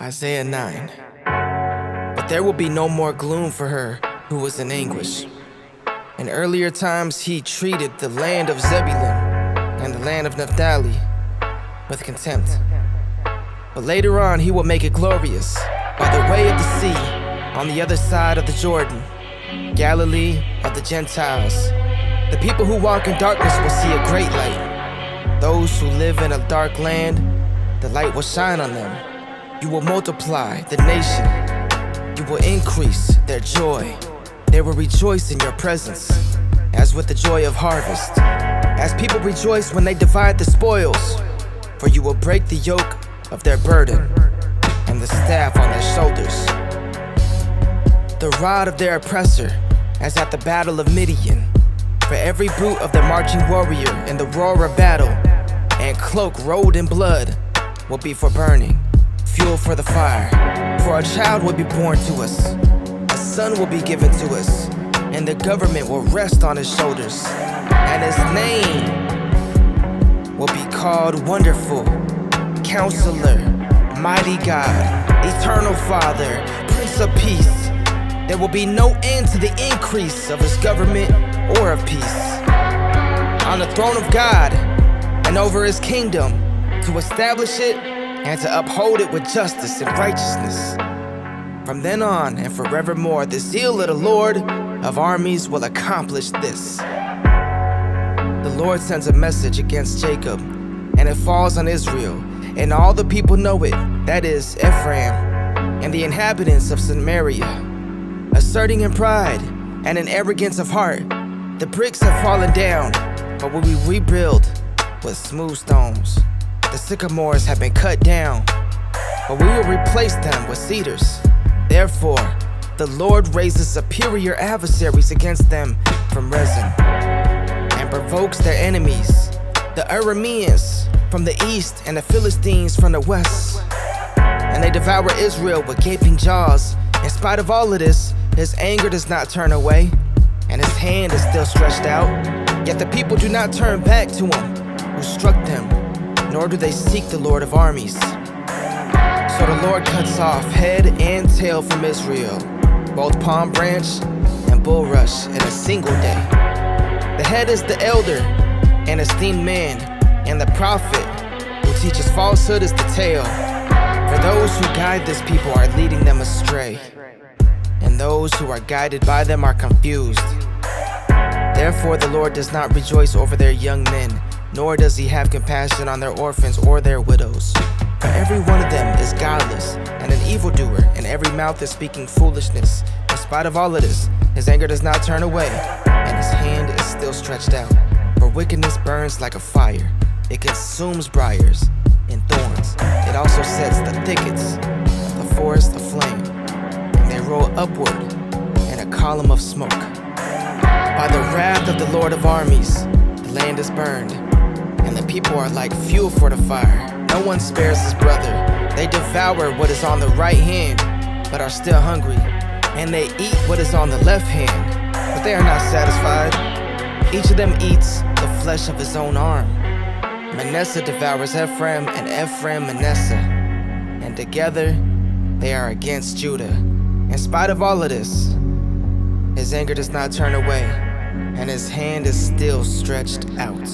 Isaiah 9. But there will be no more gloom for her who was in anguish. In earlier times he treated the land of Zebulun and the land of Naphtali with contempt. But later on he will make it glorious by the way of the sea on the other side of the Jordan, Galilee of the Gentiles. The people who walk in darkness will see a great light. Those who live in a dark land, the light will shine on them. You will multiply the nation. You will increase their joy. They will rejoice in your presence, as with the joy of harvest, as people rejoice when they divide the spoils. For you will break the yoke of their burden and the staff on their shoulders, the rod of their oppressor, as at the battle of Midian. For every boot of the marching warrior in the roar of battle and cloak rolled in blood will be for burning, fuel for the fire. For a child will be born to us, a son will be given to us, and the government will rest on his shoulders. And his name will be called Wonderful, Counselor, Mighty God, Eternal Father, Prince of Peace. There will be no end to the increase of his government or of peace. On the throne of God and over his kingdom, to establish it and to uphold it with justice and righteousness. From then on and forevermore, the zeal of the Lord of armies will accomplish this. The Lord sends a message against Jacob, and it falls on Israel, and all the people know it, that is, Ephraim, and the inhabitants of Samaria. Asserting in pride and in arrogance of heart, the bricks have fallen down, but will we rebuild with smooth stones. The sycamores have been cut down, but we will replace them with cedars. Therefore, the Lord raises superior adversaries against them from Rezin, and provokes their enemies, the Arameans from the east and the Philistines from the west. And they devour Israel with gaping jaws. In spite of all of this, his anger does not turn away, and his hand is still stretched out. Yet the people do not turn back to him who struck them, nor do they seek the Lord of armies. So the Lord cuts off head and tail from Israel, both palm branch and bulrush, in a single day. The head is the elder and esteemed man, and the prophet who teaches falsehood is the tail. For those who guide this people are leading them astray, and those who are guided by them are confused. Therefore the Lord does not rejoice over their young men, nor does he have compassion on their orphans or their widows. For every one of them is godless and an evildoer, and every mouth is speaking foolishness. In spite of all of this, his anger does not turn away, and his hand is still stretched out. For wickedness burns like a fire. It consumes briars and thorns. It also sets the thickets of the forest aflame, and they roll upward in a column of smoke. By the wrath of the Lord of armies, the land is burned, and the people are like fuel for the fire. No one spares his brother. They devour what is on the right hand, but are still hungry. And they eat what is on the left hand, but they are not satisfied. Each of them eats the flesh of his own arm. Manasseh devours Ephraim, and Ephraim Manasseh, and together they are against Judah. In spite of all of this, his anger does not turn away, and his hand is still stretched out.